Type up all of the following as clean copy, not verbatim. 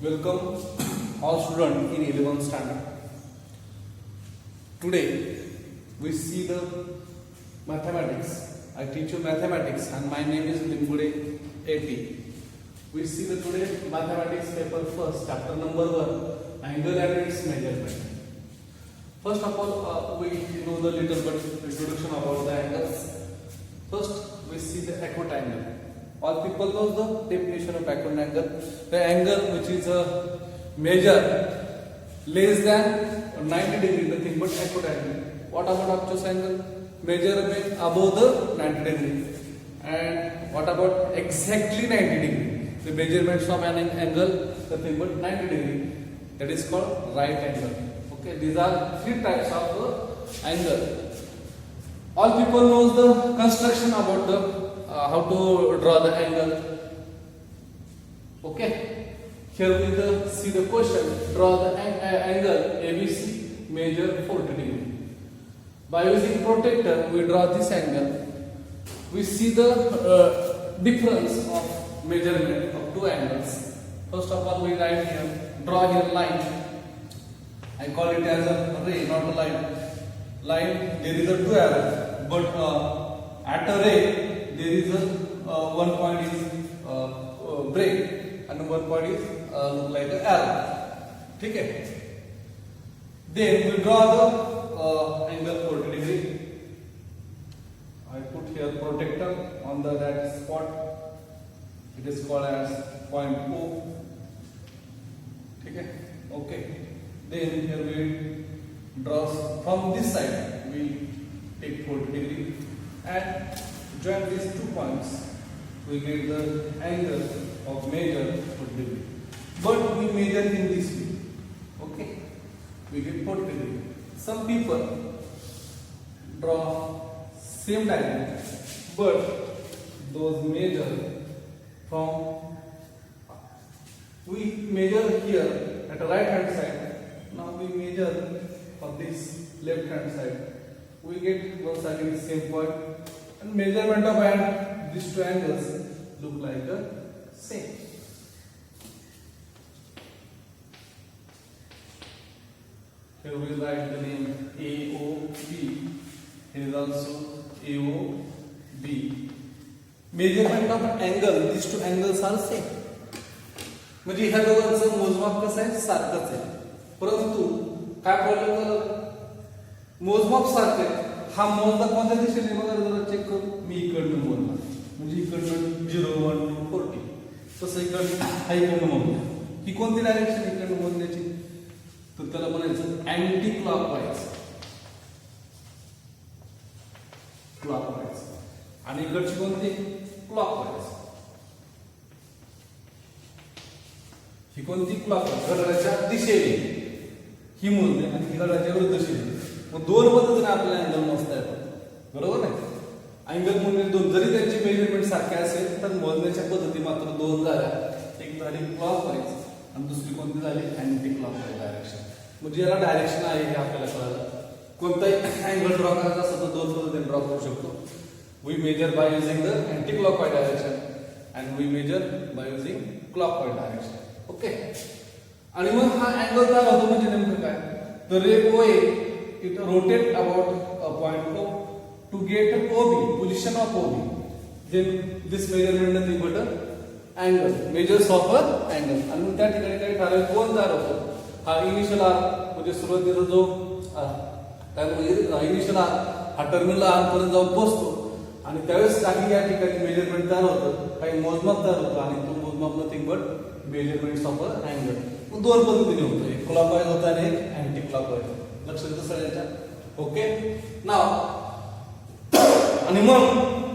Welcome all students in 11th standard. Today we see the mathematics. I teach you mathematics and my name is Limbude AP. We see the today mathematics paper first, chapter number 1, angle and its measurement. First of all, we know the little bit introduction about the angles. First, we see the acute angle. All people know the definition of acute angle. The angle which is a measure less than 90 degree, nothing but acute angle. What about obtuse angle? Measurement above the 90 degree. And what about exactly 90 degree? The measurements of an angle, nothing but 90 degree. That is called right angle. Okay, these are three types of angle. All people knows the construction about the how to draw the angle. Okay, here we will see the question. Draw the angle ABC, measure 40 degree. By using protractor, we draw this angle. We see the difference of measurement of two angles. First of all, we write here, draw here line. I call it as a ray, not a line. Line, there is a two arrows, but at a ray, there is a one point is break and one point is look like an arrow. Okay. Then we draw the angle 40 degree. I put here protractor on the that spot. It is called as point O. Okay. Then here we draw from this side. We take 40 degree and join these 2 points. We get the angle of measure 40 degree. But we measure in this way. Okay. We get 40 degree. Some people draw same diagram, but those measure from we measure here at the right hand side. Now we measure for this left hand side. We get once again the same point, and measurement of these two angles look like the same. Here we write the name AOB. Here is also AOB. Measurement of angle, these two angles are same. म्हणजे ह्या दोघांचं मोजमाप कसं आहे सारखंच आहे, परंतु काय प्रॉब्लेम झाला, मोजमाप सारखं आहे. हा मोजला कोणत्या दिशेने बघा जरा चेक करू. मी इकडनं मोजला म्हणजे इकडनं 0 1 2 40, तसं इकडनं हा इकडनं मोजला. ही कोणती डायरेक्शन इकडनं मोजण्याची, तर त्याला म्हणायचं अँटी क्लॉकवाईज. क्लॉकवाईज आणि इकडची कोणती क्लॉकवाईज. ही कोणती क्लॉकवाईज घड्याळाच्या दिशेने ही मोजणे आणि घड्याळाच्या विरुद्ध दिशेने. मग दोन पद्धतीने आपल्याला अँगल मोजता येतात, बरोबर नाही. अँगल म्हणजे दोन, जरी त्यांची मेजरमेंट सारखे असेल तर मोजण्याच्या पद्धती मात्र दोन झाल्या. एक झाली क्लॉकवाईज आणि दुसरी कोणती झाली अँटी क्लॉकवाईज डायरेक्शन. म्हणजे याला डायरेक्शन आहे हे आपल्याला कळलं. कोणताही अँगल ड्रॉ करायचा असेल तर दोन पद्धतीने ड्रॉ करू शकतो. We measure by using the anti clockwise direction and we measure by using clockwise direction. Okay. आणि मग हा अँगल तयार होतो म्हणजे नेमकं काय, तर रे OA it rotate about a point O to get OB, position of OB. Then this measurement nothing but an angle, measures of an angle. आणि मग त्या ठिकाणी काही ठराविक कोण तयार होतो. हा इनिशियल आर म्हणजे सुरुवातीचा जो काय म्हणजे इनिशियल आर हा टर्मिनल आर पर्यंत जाऊन पोहोचतो आणि त्यावेळेस काही या ठिकाणी मेजरमेंट तयार होतं, काही मोजमाप तयार होतं आणि तो मोजमाप nothing but measurements of a angle. दोन पद्धतीने होतो, एक क्लॉकवाईज होता आणि एक अँटी क्लॉकवाईज. लक्ष देतो सगळ्यांच्या. ओके. नाव आणि मग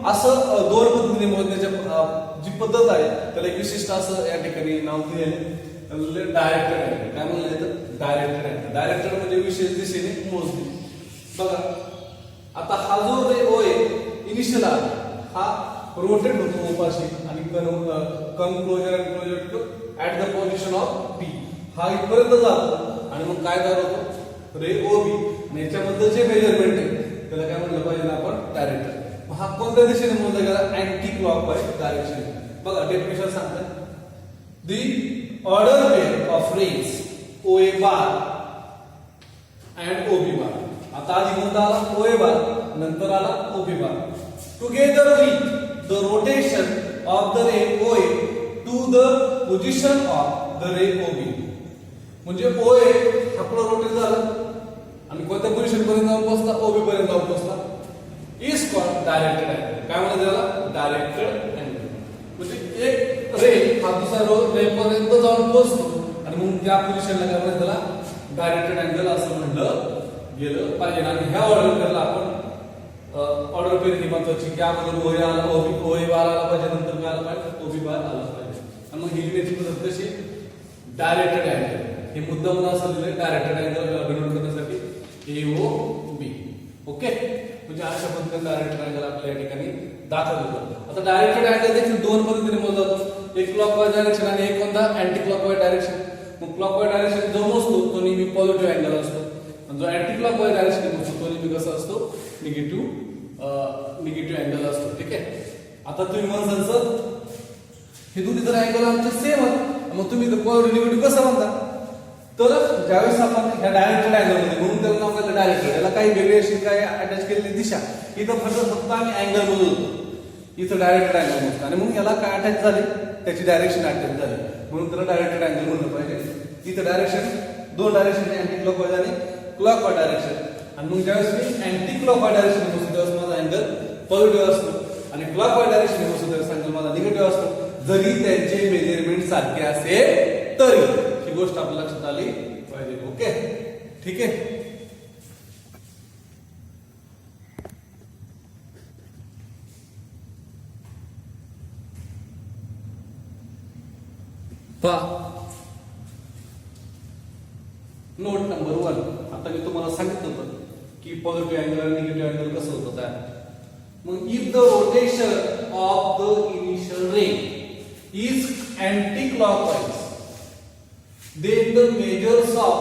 असं दोन पद्धतीने मोजण्याच्या जी पद्धत आहे त्याला एक विशिष्ट असं या ठिकाणी नाव दिले डायरेक्टेड अँगल. काय म्हणलं जातं डायरेक्टेड अँगल. डायरेक्टेड म्हणजे विशेष दिशेने मोजणे. बघा आता हा जो रे OA इनिशियल आहे हा रोटेट होतो उपाशी आणि come closer and closer to at the position of P. हा इथपर्यंत जातो आणि मग काय तयार होतो रे OB. आणि याच्याबद्दल जे मेजरमेंट आहे त्याला काय म्हणलं पाहिजे आपण डायरेक्टर. हा कोणत्या दिशेने मोजला गेला अँटी क्लॉकवाईज डायरेक्शन. बघा डेफिनेशन सांगतात, the order pair of rays OA bar and OB bar. आता आधी कोणता आला OA बार, नंतर आला OB bar. Together with the rotation of the ray OA to the position of the ray OB. म्हणजे OA आपलं rotate झालं आणि कोणत्या पोझिशन पर्यंत जाऊन पोहोचला, OB पर्यंत जाऊन पोहोचला, इज कॉल्ड डायरेक्टेड अँगल. काय म्हणतात त्याला? Directed angle. म्हणजे एक रे हा दुसऱ्या रे पर्यंत जाऊन पोहोचतो आणि मग त्या पोझिशनला काय म्हणतात त्याला? डायरेक्टेड अँगल असं म्हणलं गेलं पाहिजे. आणि ह्या ऑर्डर पेअरला आपण ऑर्डर पेअर ही महत्वाची की अगोदर OA आला, OA बार आला पाहिजे, नंतर काय आला पाहिजे? OB बार आला पाहिजे. आणि मग ही लिहिण्याची पद्धत कशी? Directed angle. हे मुद्दा म्हणून असं दिलंय डायरेक्टेड अँगल डिनोट करण्यासाठी AOB. ओके, म्हणजे अशा पद्धतीने डायरेक्टेड अँगल आपल्या या ठिकाणी दाखवलं जातं. आता डायरेक्टेड अँगल देखील दोन पद्धतीने मोजला जातो, एक क्लॉकवाईज डायरेक्शन आणि एक कोणता? Anti clockwise direction. मग क्लॉकवाईज डायरेक्शन जो मोजतो तो नेहमी पॉझिटिव्ह अँगल असतो आणि जो अँटी क्लॉकवाईज डायरेक्शन मोजतो तो नेहमी कसा असतो? निगेटिव्ह अँगल असतो. ठीक आहे. आता तुम्ही म्हणसाल सर हे दोन्ही जर अँगल आमचे सेम आहेत, मग तुम्ही पॉझिटिव्ह निगेटिव्ह कसं म्हणता? तर ज्यावेळेस आपण ह्या डायरेक्टेड अँगल मध्ये म्हणून त्याला नाव दिलं डायरेक्टेड, याला काही वेगळी काय अटॅच केलेली दिशा, इथं फक्त आम्ही अँगल मोजतो, इथं डायरेक्टेड अँगल मोजतो आणि मग याला काय अटॅच झाले? त्याची डायरेक्शन अटॅच झाली म्हणून त्याला डायरेक्टेड अँगल म्हणलं पाहिजे. इथं डायरेक्शन दोन डायरेक्शन, अँटी क्लॉकवाईज आणि क्लॉकवाईज डायरेक्शन. आणि मग ज्यावेळेस मी अँटी क्लॉकवाईज डायरेक्शन मोजतो त्यावेळेस माझा अँगल पॉझिटिव्ह असतो आणि क्लॉकवाईज डायरेक्शन मोजतो त्यावेळेस अँगल माझा निगेटिव्ह असतो, जरी त्यांचे मेजरमेंट सारखे असेल तरी. ही गोष्ट आपल्या लक्षात आली पाहिजे. ओके, ठीक आहे. Note number 1. आता मी तुम्हाला सांगितलं होतं की पॉझिटिव्ह अँगल आणि निगेटिव्ह अँगल कसं होतं काय. मग if the rotation of the initial ray is anti clockwise then the measures of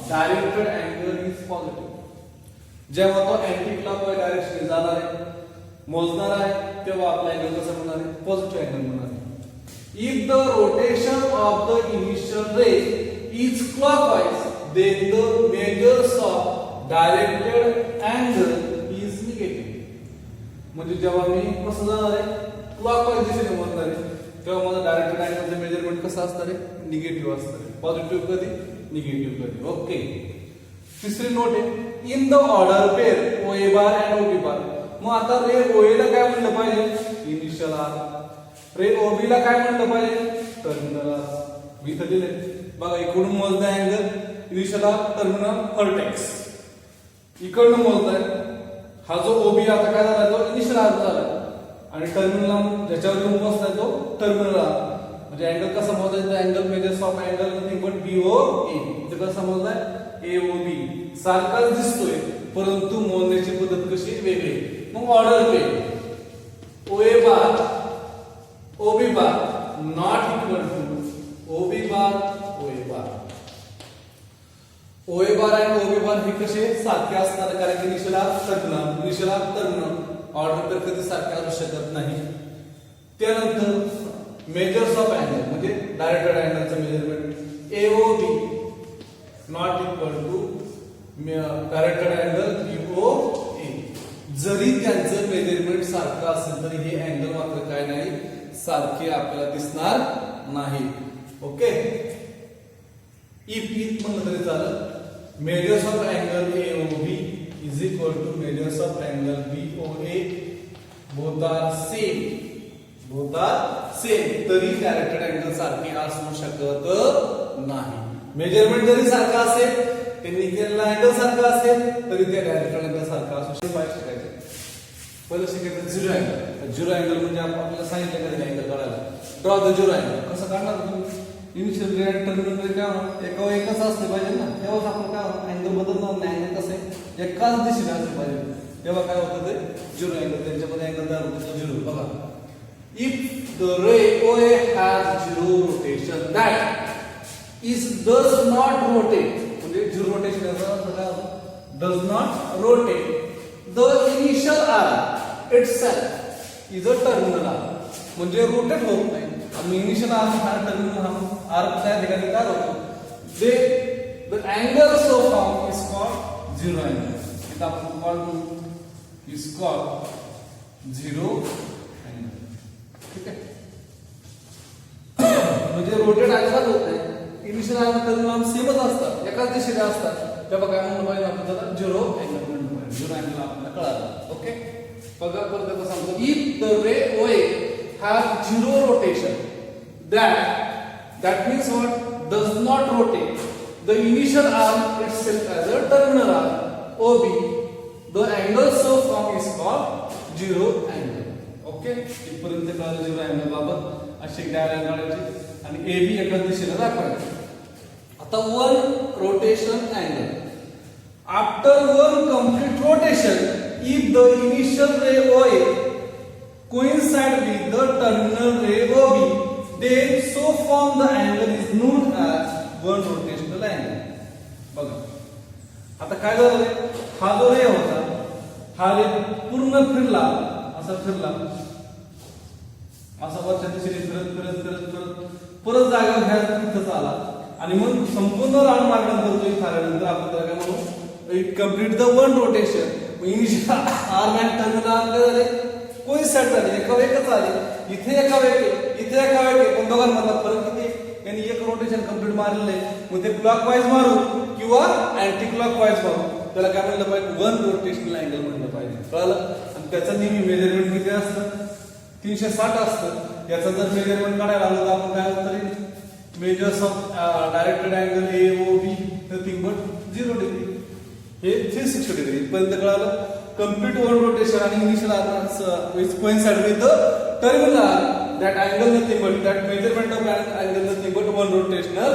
directed angle is positive. जेव्हा तो अँटी क्लॉकवाईज डायरेक्शन जाणार आहे, मोजणार आहे, तेव्हा आपला अँगल कसा होणार आहे? पॉझिटिव्ह अँगल होणार आहे. If the rotation of the initial ray is clockwise, then the measures of directed angle is negative. म्हणजे जेव्हा मी कसं जाणार आहे? क्लॉकवाईज दिशेने मोजणार आहे, तेव्हा माझं डायरेक्टेड अँगलचं मेजरमेंट कसं असणार आहे? निगेटिव्ह असणार आहे. पॉझिटिव्ह कधी? निगेटिव्ह कधी. ओके. तिसरी नोट आहे in the order pair OA bar and OB बार. मग आता रे OA ला काय म्हणलं पाहिजे? Initial R. रे OB ला काय म्हणलं पाहिजे? Terminal R. मी इथं दिले बघा, इकडून मोजलाय angle initial R, terminal vertex. इकडून मोजलाय हा जो OB आता काय झाला? तो इनिशियल आर झाला आणि टर्मिनल ज्याच्यावर येऊन पोहोचलाय तो टर्मिनल आर. म्हणजे अँगल कसा मोजायचा? Angle measures of angle nothing but BOA. इथे कसा मोजलाय? AOB. सारखाच दिसतोय परंतु मोजण्याची पद्धत कशी? वेगळी. मग order pair OA bar OB bar not equal to OB bar OA bar. OA bar आणि OB बार हे कसे सारखे असणार? कारण की इनिशियल टर्मिनल ऑर्डर पे कधी सारखे असू शकत नाही. त्यानंतर मेजर्स ऑफ अँगल म्हणजे डायरेक्टेड अँगलचं measurement AOB not equal to directed angle BOA. जरी त्यांचं मेजरमेंट सारखं असेल तरी हे अँगल मात्र काय नाही? सारखे आपल्याला दिसणार नाही. ओके. इफ म्हणलं तरी चालेल. Measures of angle AOB is equal to measures of angle BOA. Both are same. तरी डायरेक्टेड अँगल सारखे असू शकत नाही. मेजरमेंट जरी सारखा असेल, त्यांनी केलेला अँगल सारखा असेल तरी ते डायरेक्टेड अँगल सारखा असू शकत. पहिलं शिकायचं झिरो अँगल. झिरो अँगल म्हणजे आपल्याला सांगितलं कधी अँगल काढायला. Draw the zero angle. कसं काढणार तुम्ही? इनिशियल रे आणि टर्मिनल रे काय होणार? एका एकच असले पाहिजे ना, तेव्हाच आपण काय अँगल बदलणार नाही. अँगल कसं आहे? एकाच दिशेने असले पाहिजे, तेव्हा काय होतं? ते झिरो अँगल. त्यांच्यामध्ये अँगल तयार होतो झिरो. बघा, if the ray OA has zero rotation, that is does not rotate. म्हणजे zero rotation याचा अर्थ काय होतो? Does not rotate. The initial arc itself is a terminal arc. म्हणजे रोटेट होत नाही. आणि इनिशियल आर्म हा टर्मिनल हा आर्म त्या ठिकाणी काय होतो the angle so form is called zero angle. इथं आपण called is called zero angle. ठीक आहे. म्हणजे रोटेट अजिबात होत नाही. इनिशियल आर्म टर्मिनल सेमच असतात, एकाच दिशेने असतात. तेव्हा काय म्हणलं पाहिजे आपण त्याला झिरो अँगल म्हणलं पाहिजे. झिरो अँगल आपल्याला कळालं. ओके. बघा परत सांगतो if the ray OA have zero rotation, that means what, does not rotate the initial arm itself as a terminal arm OB, the angle so formed is called zero angle. Okay. इथपर्यंत कळलं zero angle बाबत. अशी diagram काढायची आणि AB एकाच दिशेला दाखवायची. आता one rotation angle. After one complete rotation, if the initial ray OA coincide with the terminal ray OB, then so form the angle is known as one rotational angle. बघा आता काय झालं, हा जो रे होता हा रे पूर्ण फिरला, असा फिरला, असा वरच्या दिशेने फिरत फिरत फिरत फिरत परत जागा घ्यायला तिथंच आला आणि मग संपूर्ण राऊंड मार्गाने करतोय. झाल्यानंतर आपण त्याला काय म्हणू, it complete the one rotation. Initial arm and terminal arm काय झाले, कोइन्साइड झाले, एका वेगच आले. इथे एका वेग, इथे एका वेग, पण दोघांमधला फरक किती, यांनी एक रोटेशन कंप्लीट मारलेलं आहे. मग ते क्लॉकवाईज मारू किंवा अँटी क्लॉकवाईज मारू, त्याला काय म्हणलं पाहिजे, वन रोटेशनल अँगल म्हणलं पाहिजे. कळलं. आणि त्याचं नेहमी मेजरमेंट किती असतं, 360 असतं. याचा जर मेजरमेंट काढायला आलं तर आपण काय तरी measures of directed angle AOB nothing but 0 degree, हे 360 डिग्री. इथपर्यंत कळालं. कंप्लीट वन रोटेशन आणि initial arm which coincide with the terminal arm, that angle nothing but, that measurement of angle nothing but one rotational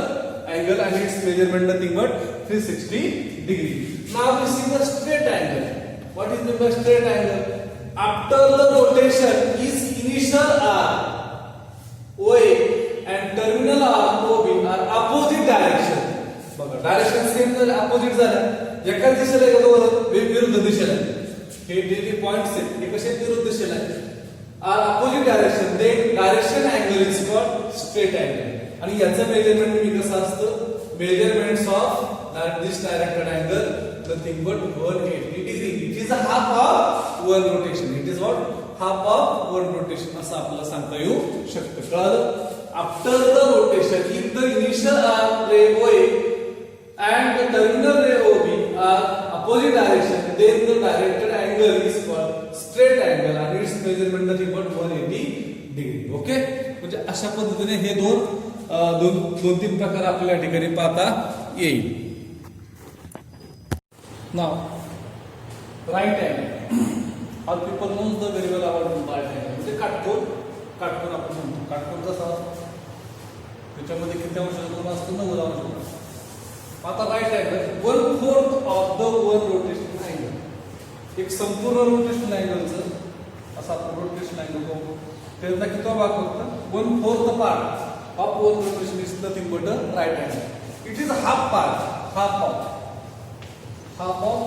angle and its measurement nothing but 360 degree. Now we see the straight angle. What is the straight angle? After the rotation is initial arm OA and terminal arm OB are opposite direction. बघा direction same झाले, opposite झाले, एकाच दिशेला गेलो, विरुद्ध दिशेला. हे जे पॉइंट्स आहेत हे कसे विरुद्ध दिशेला आहेत, are opposite direction, then direction angle is called straight angle. आणि याचं मेजरमेंट मी कसं असतं, measurements of this directed angle nothing but 180 degree. It is a half of one rotation. It is what, half of one rotation असं आपल्याला सांगता येऊ शकतं. कळलं. After the rotation if the initial arm ray OA and the terminal ray OB are opposite direction, then the directed angle is called straight angle and its measurement nothing but 180 degree. Okay. म्हणजे अशा पद्धतीने हे दोन तीन प्रकार आपल्या ठिकाणी पाहता येईल. नाव right angle. All people knows the very well about right angle. म्हणजे काटकोन. काटकोन आपण म्हणतो. काटकोन कसा असतो, त्याच्यामध्ये किती अंश कोण असतो, 90 अंश. आता right angle 1/4 of the one rotational angle. एक संपूर्ण रोटेशनल अँगलचं असा आपण रोटेशनल अँगल बघू, त्याचा किती भाग फक्त 1/4 part of one rotation is nothing but right angle. It is half part, half of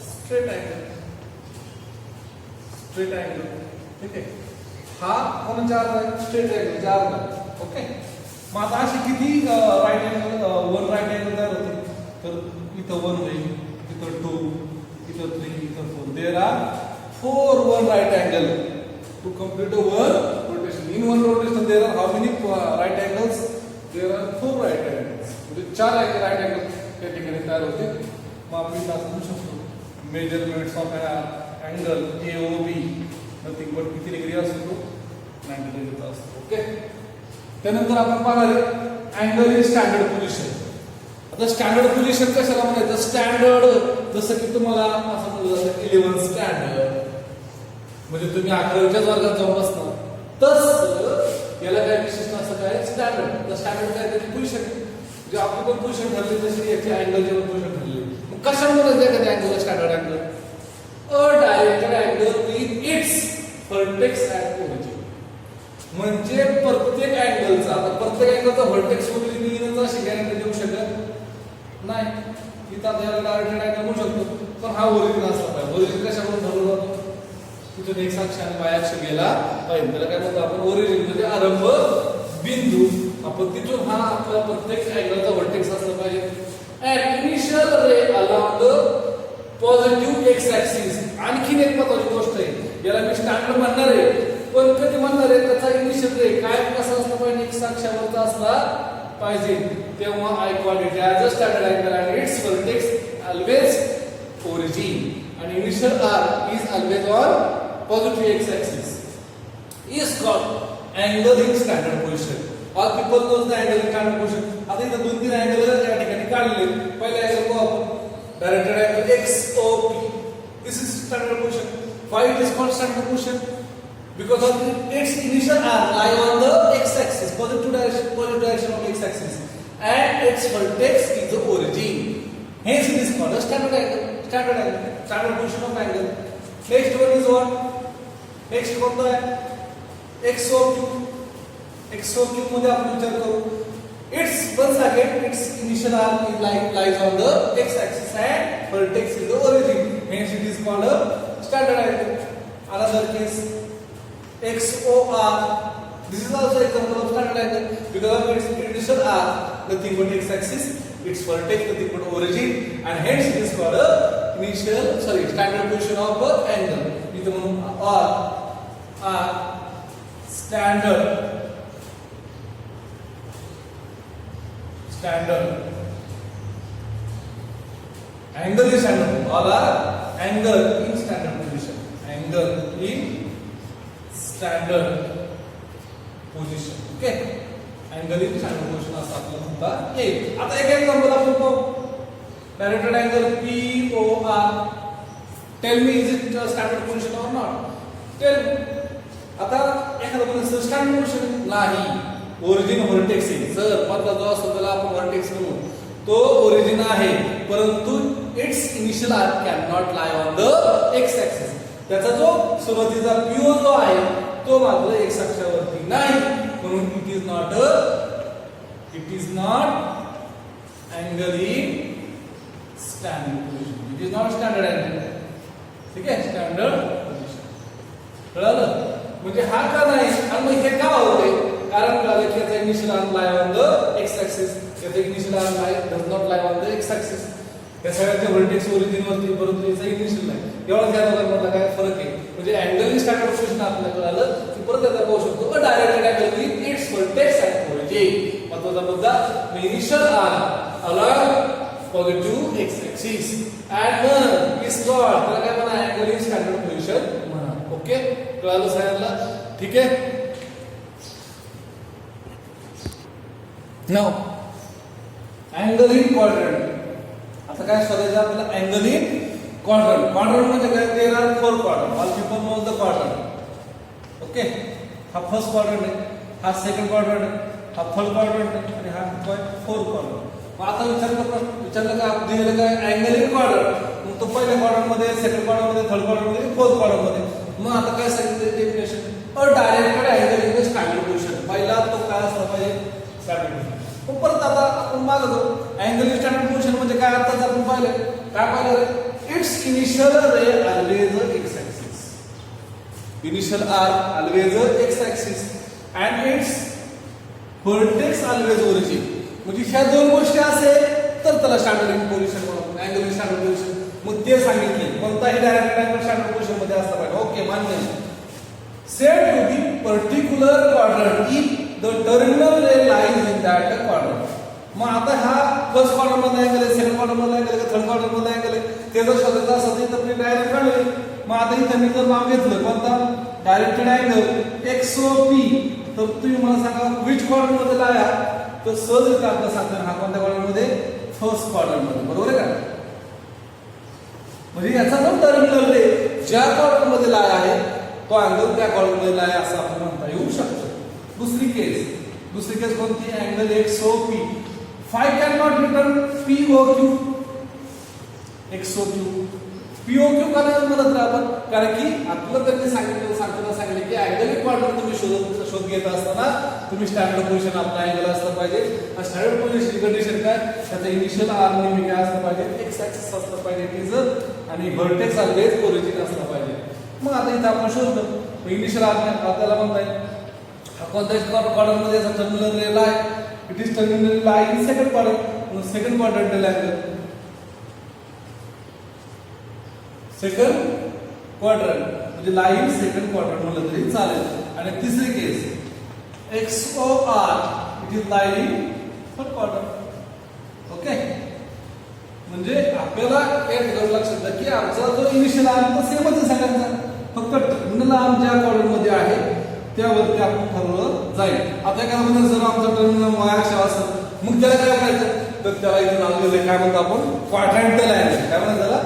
straight angle. Straight angle. ठीक आहे. हा कोणाच्या अर्धा आहे, स्ट्रेट अँगलच्या अर्धा. ओके. मग आता अशी किती right angle, one right angle तयार होते, तर इथं 1 होईल, इथं 2, इथं 3, इथं 4. There are 4 one right angle to complete a one rotation. In one rotation there are how many right angles, there are 4 right angles. म्हणजे 4 राईट अँगल त्या ठिकाणी तयार होते. मग आपण इथं असं म्हणू शकतो measurements of angle AOB nothing but किती डिग्री असतो, 90 डिग्रीचा असतो. ओके. त्यानंतर आपण पाहणार आहे अँगल इन स्टँडर्ड पोझिशन. आता स्टँडर्ड पोझिशन कशाला म्हणायचं, स्टँडर्ड जसं की तुम्हाला असं म्हणलं जातं 11 स्टँडर्ड, म्हणजे तुम्ही 11वीच्या वर्गात जाऊन बसणार, तस याला काय विशिष्ट असं काय स्टँडर्ड. तर स्टँडर्ड काय त्याची पोझिशन, जे आपली पण पोझिशन ठरली तशी याची अँगलची पण पोझिशन ठरली. मग कशाला म्हणायचं एखाद्या angle standard angle, a directed angle with its vertex at origin. म्हणजे प्रत्येक अँगलचा, आता प्रत्येक अँगलचा व्हर्टेक्स वगैरे मी अशी गॅरंटी देऊ शकत नाही. इथं आता याला डायरेक्टेड अँगल म्हणू शकतो, पण हा ओरिजिन असला पाहिजे. ओरिजिन कशाकडून ठरवलं जातो, तिथून एक अक्ष आणि वाय अक्ष गेला पाहिजे. त्याला काय म्हणतो आपण, ओरिजिन म्हणजे आरंभ बिंदू आपण तिथून हा आपला प्रत्येक अँगलचा व्हर्टेक्स असला पाहिजे. And initial ray along the positive x axis. आणखीन एक महत्त्वाची गोष्ट आहे, याला मी स्टँडर्ड म्हणणार आहे, पण कधी म्हणणार आहे त्याचा इनिशियल रे काय कसा असला पाहिजे, एक्स अक्षावरचा असला पाहिजे. तेव्हा I call it as a standard angle and it's vertex always origin and initial r is always on positive x axis is called angle in standard position. All people knows the angle in standard position. आता इथे दोन तीन angle या ठिकाणी काढले. पहिला angle को आपण directed angle XOP. This is standard position. Why it is called standard position? Because of its initial r lie on the x axis, positive direction of x axis, and its vertex is the origin. Hence it is called a standard angle. Standard position of angle. Next one is what? Next कोणता आहे? XOQ. XOQ मध्ये आपण विचार करू. Its once again its initial arc is lies on the x-axis and vertex is the origin. Hence it is called a standard angle. Another case XOR. This is also example of standard angle because of its initial arc nothing but x-axis, its vertex nothing but origin, and hence it is called a standard position of angle. It is standard angle is standard. All are angle in standard position. Angle in standard position. Okay. Angle in standard position असं आपल्याला म्हणता येईल. आता एक example आपण पाहू. Directed angle POR. Tell me, is it a standard position or not? Tell me. आता एखादा म्हणतो स्टँडर्ड पोझिशन नाही, ओरिजिन व्हर्टेक्स आहे. सर मधला जो असतो त्याला आपण व्हर्टेक्स म्हणू, तो ओरिजिन आहे, परंतु it's initial arc can not lie on the x axis. त्याचा जो सुरुवातीचा PO जो आहे तो मात्र एक्स अक्षावरती नाही, म्हणून it is not angle in standard position. It is not standard angle. ठीक आहे, स्टँडर्ड पोझिशन. कळलं? म्हणजे हा का नाही, आणि मग हे का होते? कारण कळलं की याचा initial arm lie on the x axis, याचा initial arm lie does not lie on the x axis. या सगळ्याच्या व्हर्टेक्स ओरिजिन वरती, परंतु याचा इनिशियल नाही. एवढा त्या दोघांमधला काय फरक आहे? म्हणजे अँगल इन स्टँडर्ड पोझिशन आपल्याला कळलं की परत त्याचा पाहू शकतो directed angle with its vertex and origin. महत्त्वाचा मुद्दा, initial arm along positive x axis and is called, त्याला काय म्हणा, अँगल इन स्टँडर्ड पोझिशन म्हणा. ओके, कळलं सगळ्यांना? ठीक आहे. Now angle in quadrant. आता काय शोधायचं आपल्याला? Angle in quadrant. क्वाड्रंट म्हणजे काय? There are 4 quadrant. All people know the quadrant. Okay, हा फर्स्ट क्वाड्रंट आहे, हा सेकंड क्वाड्रंट आहे, हा थर्ड क्वाड्रंट आहे, आणि हा फोर्थ क्वाड्रंट. मग आता विचारलं का दिलेलं काय? Angle in quadrant. मग तो पहिल्या क्वाड्रंट मध्ये, सेकंड क्वाड्रंट मध्ये, थर्ड क्वाड्रंट मध्ये, फोर्थ क्वाड्रंट मध्ये. मग आता काय सांगितलं definition? A directed angle in the standard position. पहिला तो काय असला पाहिजे? Standard position. मग परत आता आपण मागतो अँगल इन स्टँडर्ड पोझिशन म्हणजे काय? आताच आपण पाहिलं काय पाहिलं? It's initial ray always x axis. Initial arc always x axis and it's vertex always origin. म्हणजे ह्या दोन गोष्टी असेल तर त्याला स्टँडर्ड पोझिशन म्हणून, अँगल इन स्टँडर्ड पोझिशन. मग ते सांगितले कोणताही डायरेक्टेड अँगल स्टँडर्ड पोझिशन मध्ये असला पाहिजे. ओके, मान्य. Set to be particular quadrant if the terminal ray lies in that quadrant. मग आता हा फर्स्ट क्वाड्रंट मध्ये अँगल आहे, सेकंड क्वाड्रंट मध्ये अँगल आहे, थर्ड क्वाड्रंट मध्ये अँगल आहे, ते जर शोधायचं असेल तर मी डायरेक्ट काढले. मग आता इथे मी जर नाव घेतलं कोणता? डायरेक्टेड अँगल XOP, तर तुम्ही मला सांगा विच क्वाड्रंट मध्ये लाया? तर सहज येतं आपल्याला सांगताना हा कोणत्या क्वाड्रंट मध्ये? फर्स्ट क्वाड्रंट मध्ये. बरोबर आहे का? म्हणजे याचा जो टर्मिनल रे ज्या क्वाड्रंट मध्ये लाय आहे तो अँगल त्या क्वाड्रंट मध्ये लाय असं आपण म्हणता येऊ शकतो. दुसरी केस कोणती? Angle XOP. Five can not return POQ. XOQ POQ का नाही म्हणत आपण? कारण की आपलं त्यांनी सांगितलं की अँगल इन क्वाड्रंट तुम्ही शोध घेत असताना तुम्ही स्टँडर्ड पोझिशन आपला अँगल असलं पाहिजे. स्टँडर्ड पोझिशन कंडिशन काय? त्याचा इनिशियल आर्म नेहमी काय असलं पाहिजे? एक्स ऍक्सिस असलं पाहिजे टीजर, आणि व्हर्टेक्स ऑलवेज ओरिजिन असलं पाहिजे. मग आता इथं आपण शोधतो इनिशियल आर्म आपल्याला म्हणता येईल कोणत्याच क्वाड्रंट मध्ये terminal ray lie, it is terminal lie in second quadrant, second quadrantal angle, second quadrant म्हणजे लाई इन सेकंड क्वाड्रंट म्हणलं तरी चालेल. आणि तिसरी केस XOR, it is Lai in third quadrant. Okay, म्हणजे आपल्याला एक लक्षात द्या की आमचा जो इनिशियल आर्म तो सेमच आहे सगळ्यांचा, फक्त टर्मिनल आर्म ज्या क्वाड्रंट मध्ये आहे त्यावरती आपण ठरवलं जाईल. आता एखादा म्हणजे जर आमचा टर्मिनल y अक्ष असेल मग त्याला काय करायचं, तर त्याला इथे नाव दिलं काय म्हणतो आपण, क्वाड्रंटल अँगल. काय म्हणतात त्याला,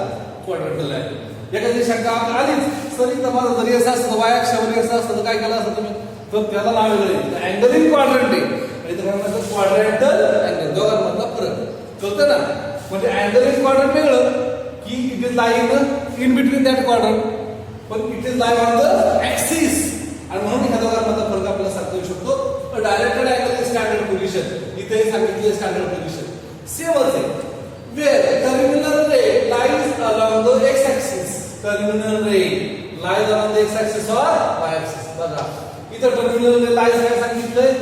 क्वाड्रंटल अँगल. एखादी शंका आपल्याला आलीच, सर इथं माझं जरी असं असतं y अक्षावर असं असतं तर काय केलं असतं तुम्ही, तर त्याला नाव दिलं अँगल इन क्वाड्रंट आहे. आणि इथं काय म्हणतात क्वाड्रंटल अँगल. दोघांमधला फरक कळतं ना. म्हणजे अँगल इन क्वाड्रंट वेगळं की it is lying in between that quadrant, पण it is lying on the axis. आणि म्हणून ह्या दोघांमधला फरक आपल्याला सांगता येऊ शकतो. Directed angle is standard position, इथे सांगितले स्टँडर्ड पोझिशन सेमच आहे. Where terminal ray lies along the x axis, terminal ray lies along the x axis और वाय ऍक्सिस. बघा इथं टर्मिनल रे लाईज काय सांगितलंय,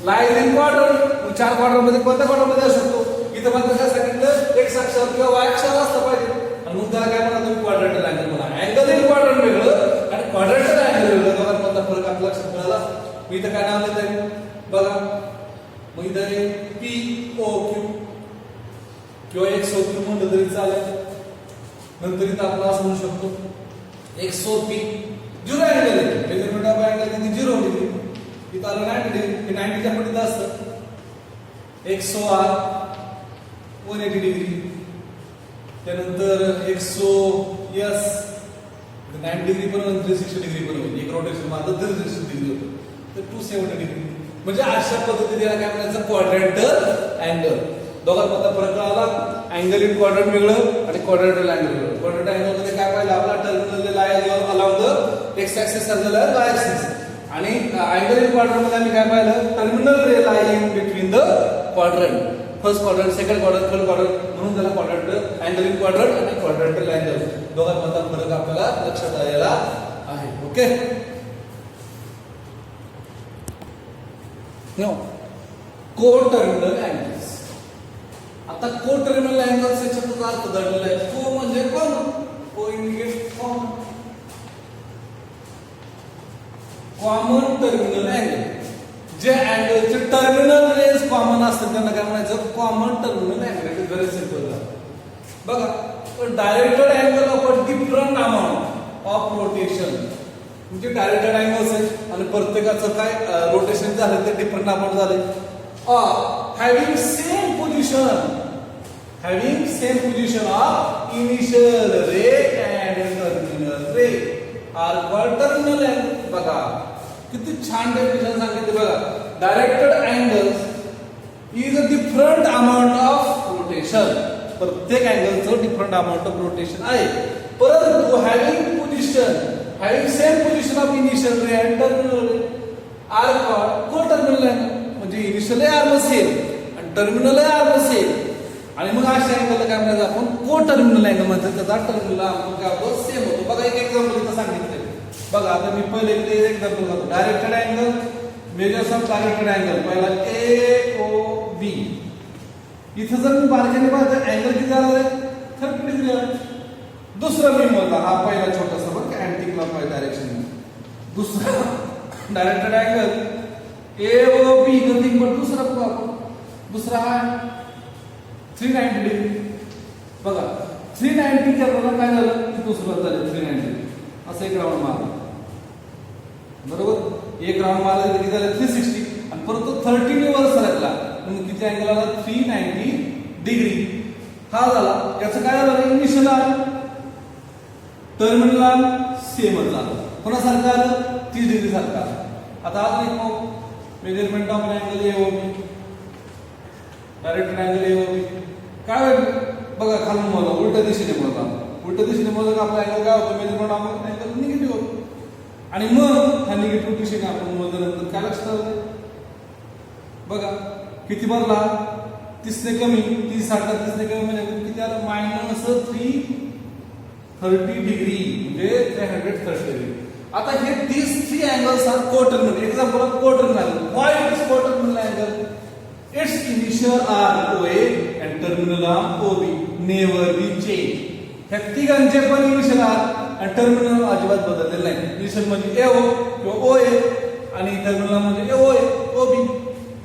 लाईज इन क्वाड्रंट. चार क्वाड्रंट मध्ये कोणत्या क्वाड्रंट मध्ये असू शकतो, इथं मात्र काय सांगितलं एक्स अक्षावर किंवा वाय अक्षावर असतं पाहिजे. आणि मग त्याला काय म्हणा तुम्ही, क्वाड्रंटल अँगल म्हणा. अँगल इन क्वाड्रंट वेगळं आणि क्वाड्रंटल अँगल वेगळं, दोघांमधला फरक आपल्या लक्षात मिळाला. मी इथं काय नाव देत आहे बघा, मग इथं आहे POQ किंवा XOQ म्हणलं तरी चालेल. नंतर इथं आपण असं म्हणू शकतो XOP, झिरो अँगल आहे, मेजरमेंट ऑफ अँगल किती 0 डिग्री, इथं आलं 90 डिग्री, हे 90 च्या पटीत असतं. XOR 180 डिग्री, त्यानंतर XOS 90 डिग्री पण 360 डिग्री पण होईल. एक रोटेशन मारलं 360 डिग्री होतं, तर 270 डिग्री. म्हणजे अशा पद्धतीने याला काय म्हणायचं, क्वाड्रंटल अँगल. दोघांमधला फरक कळाला. अँगल इन क्वाड्रंट वेगळं आणि क्वाड्रंटल अँगल वेगळं. क्वाड्रंटल अँगल मध्ये काय पाहिलं, आपला terminal lies along the x axis as well as y axis. आणि अँगल इन क्वाड्रंट मध्ये आम्ही काय पाहिलं, terminal ray lying between the quadrant, first quadrant, second quadrant, third quadrant. म्हणून त्याला क्वाड्रंटल अँगल इन क्वाड्रंट आणि क्वाड्रंटल अँगल दोघांमधला फरक आपल्याला लक्षात आलेला आहे. Okay, now coterminal angles. आता को टर्मिनल अँगल्स याच्यात अर्थ दडलेला आहे. को म्हणजे common, co indicate common, common terminal angle. जे अँगलचे टर्मिनल रेज कॉमन असतात त्यांना काय म्हणायचं, common terminal angle. It is very simple. बघा, directed angle of a different amount of rotation, म्हणजे डायरेक्टेड अँगल्स आहेत आणि प्रत्येकाचं काय रोटेशन झालं ते डिफरंट अमाउंट झाले. Having same position of initial ray and terminal ray are called terminal angle. बघा किती छान डेफिनेशन सांगितले. बघा, directed angles is a different amount of rotation. प्रत्येक अँगलचं डिफरंट अमाउंट ऑफ रोटेशन आहे. परंतु having same position of initial ray and terminal ray are called coterminal angle. म्हणजे इनिशियल आर्म सेम आणि टर्मिनल आर्म सेम. आणि मग अशा अँगलला काय म्हणायचं आपण, को टर्मिनल अँगल म्हणतात. त्याचा टर्मिनल आर्म काय होतो, सेम होतो. बघा एक एक्झाम्पल इथं सांगितलं. बघा आता मी पहिले इथे एक्झाम्पल करतो. Directed angle, measures of directed angle. पहिला AOB. इथं जर मी बारकाईने पाहतो अँगल किती आला रे, 30 डिग्री आला. दुसरा मी मोजला, हा पहिला छोटासा बघ अँटी क्लॉकवाईज डायरेक्शन. दुसरा directed angle AOB nothing but दुसरा आपण दुसरा हा 390 डिग्री. बघा 390 केलं काय झालं, दुसरं झालं 390. असं एक राऊंड मारला, बरोबर. एक राऊंड मारला किती झालं 360. आणि परत तो 30 ने वर सरकला म्हणून किती अँगल आला 390 डिग्री. हा झाला. याचं काय झालं, इनिशियल आर्म टर्मिनल आर्म सेमच झालं. कोणासारखं आलं, 30 डिग्री सारखं आलं. आता आज एक measurement of angle AOB, directed angle AOB काय होईल बघा, खालून मोजा, उलट्या दिशेने मोजा. उलट्या दिशेने मोजा आपला अँगल काय होतो, मेजरमेंट ऑफ अँगल निगेटिव्ह होतो. आणि मग हा निगेटिव्ह दिशेने आपण मोजल्यानंतर काय लक्षात आलं, बघा किती भरला, 30 ने कमी, 30 60 30 ने कमी म्हणजे किती आलं, -330 डिग्री म्हणजे 330 डिग्री. आता हे these three angles are coterminal. Example of coterminal. Why it is coterminal angle? Its initial are OA and terminal are OB. Never be changed. ह्या तिघांचे पण इनिशियल आर आणि टर्मिनल अजिबात बदललेलं नाही. इनिशियल म्हणजे AO किंवा OA आणि टर्मिनल म्हणजे AOA OB.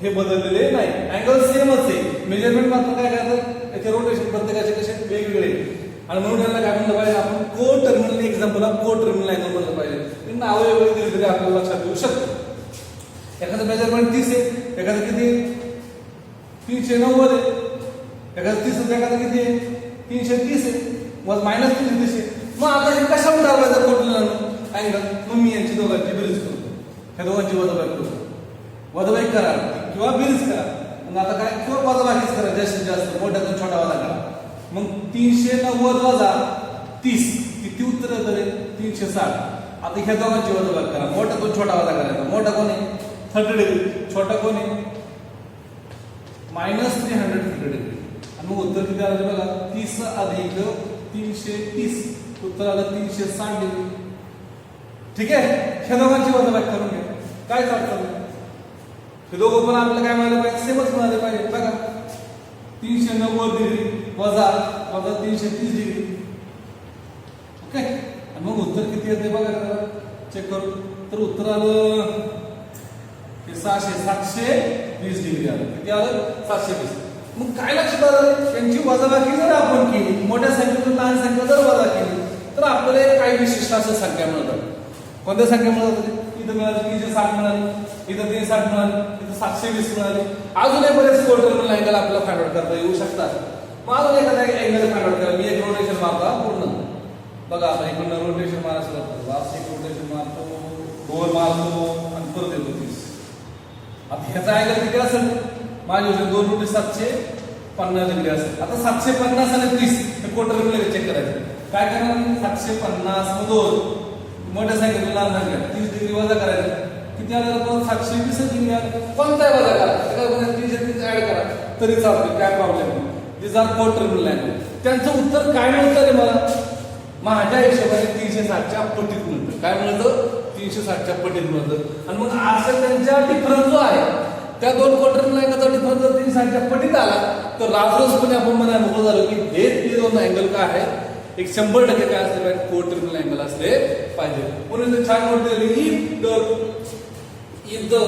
हे बदललेले नाही. अँगल सेमच आहे. मेजरमेंट मात्र काय करतात? याचे रोटेशन प्रत्येकाचे कसे वेगवेगळे आणि म्हणून याला काय म्हणलं पाहिजे आपण को terminal example of coterminal angle म्हणलं पाहिजे. नाव वेगवेगळे दिले तरी आपल्याला लक्षात येऊ शकतं. एखादं मेजरमेंट 30 आहे, एखादं किती 390 आहे, एखादं 30 एखादं किती आहे 330 आहे, मग मायनस 330 आहे. मग आता हे कशावर दाखवायचं को टर्मिनल अँगल? मग मी यांची दोघांची बेरीज करतो, ह्या दोघांची वजाबाकी करतो. वजाबाकी करा किंवा बेरीज करा. मग आता काय किंवा वजाबाकीच करा, जास्तीत जास्त मोठ्यातून छोटा वजा करा. मग 390 वजा 30 किती उत्तर येतं? 360. आता ह्या दोघांची वजाबाकी करा, मोठ्यातून छोटा वजा करायचा. मोठा कोण आहे? 30 डिग्री. छोटा कोण आहे? -350 डिग्री. आणि मग उत्तर किती आलं बघा, 30 अधिक 330 उत्तर आलं 360 डिग्री. ठीक आहे. ह्या दोघांची वजाबाकी करून घ्या. काय चालतं? हे दोघं पण आपल्याला काय मिळालं पाहिजे? सेमच मिळाले पाहिजे. बघा 390 डिग्री वजा 330 डिग्री. ओके. आणि मग उत्तर किती येते बघा, चेक करू. तर उत्तर आलं 720 डिग्री आलं. किती आलं? 720. मग काय लक्षात आलं? यांची वजाबाकी जर आपण केली, मोठ्या संख्येतून लहान संख्या जर वजा केली तर आपल्याला काही विशिष्ट असं संख्या मिळतात. कोणत्या संख्या मिळतात? इथं मिळाली 360 मिळाली, इथं 360 मिळाली, इथं 720 मिळाली. अजूनही बरेच को टर्मिनल अँगल आपल्याला फाइंड आउट करता येऊ शकतात. मग अजून एखादा अँगल फाइंड आउट करा. मी एक रोटेशन मारता पूर्ण. बघा आता इकडनं रोटेशन मारायचं लागतं. लास्ट एक रोटेशन मारतो, गोल मारतो आणि परत येतो 30. आता ह्याचा अँगल किती असेल? माझ्या 2 रोटे 750 डिग्री असेल. आता 750 आणि 30 हे को टर्मिनल चेक करायचं. काय करणार? 750 मधून मोठ्या संख्येतून लहान संख्या 30 डिग्री वजा करायचं. किती आलं? 720 डिग्री आलं. कोणताही वजा करा, 330 ऍड करा तरी चालते, काय प्रॉब्लेम नाही. दिस आर को टर्मिनल अँगल. त्यांचं उत्तर काय मिळतं रे मला? माझ्या हिशोबाने 360च्या पटीत मिळतं. काय मिळतं? 360च्या पटीत मिळतं. आणि मग असं त्यांच्या डिफरन्स जो आहे त्या दोन को टर्मिनल अँगलचा डिफरन्स जर 360च्या पटीत आला तर राजरोसपणे आपण म्हणायला मोकळं झालो की हे दोन अँगल काय आहे? एक 100% काय असले पाहिजे? को टर्मिनल अँगल असले पाहिजे. म्हणून छान म्हणते if the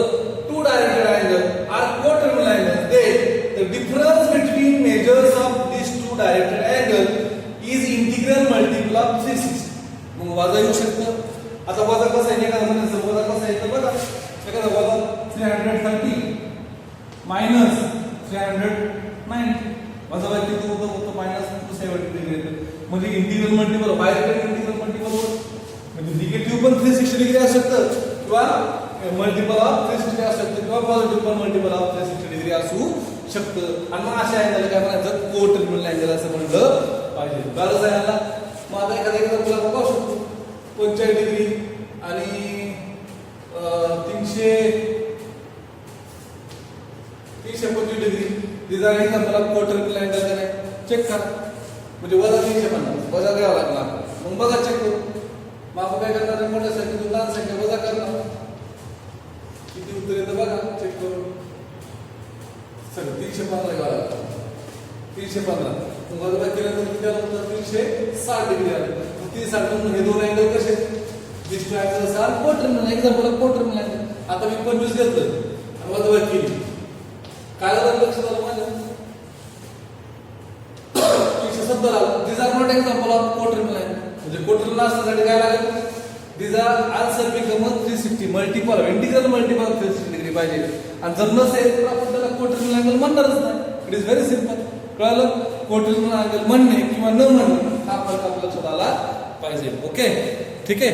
two directed angle are co-terminal angles, then the difference between measures of these two directed angle is integral multiple of 360. मग वजा येऊ शकतं. आता वजा कसं आहे? एखादा म्हणायचं वजा कसं आहे? तर बघा एखादा वजा 330 मायनस 390 वजा किती होतं? -270 डिग्री येतं. म्हणजे इंटिग्रल मल्टिपल बाहेर इंटिग्रल मल्टिपल म्हणजे निगेटिव्ह पण 360 डिग्री असू शकतं किंवा मल्टिपल ऑफ 360 असू शकतं किंवा पॉझिटिव्ह पण मल्टिपल ऑफ 360 डिग्री असू शकतं. आणि मग अशा अँगल काय म्हणायचं? को टर्मिनल अँगल असं म्हणलं पाहिजे. बरं आहे याला. मग आता एखादा एक्झाम्पल आपण पाहू शकतो. 45 डिग्री आणि 325 degree. This are example of coterminal angle. काय चेक करा. म्हणजे वजा 350 वजा द्यावा लागला. मग बघा चेक करू. मग आपण काय करणार? मोठ्या संख्येतून लहान संख्या वजा करणार. किती उत्तर येतं बघा, चेक करू. सगळं 315 घ्यावं लागतं. 315 मग वजा केल्यानंतर किती आलं होतं? 360 डिग्री आलं. 360 हे दोन अँगल कसे? दिस टू अँगल्स आर को terminal. Example of coterminal angle. आता मी 25 घेतलं आणि वजा केली. काय झालं लक्षात आलं माझ्या? 370 आलं. दिस R not example of coterminal angle. म्हणजे को टर्मिनल असण्यासाठी काय लागेल? These are answer become 360 multiple integral multiple 360 degree पाहिजे. आणि जर नसेल तर आपण त्याला को टर्मिनल अँगल म्हणणारच नाही. It is very simple. कळलं? को टर्मिनल अँगल म्हणणे किंवा न म्हणणे हा फरक आपल्या लक्षात आला पाहिजे. ओके, ठीक आहे.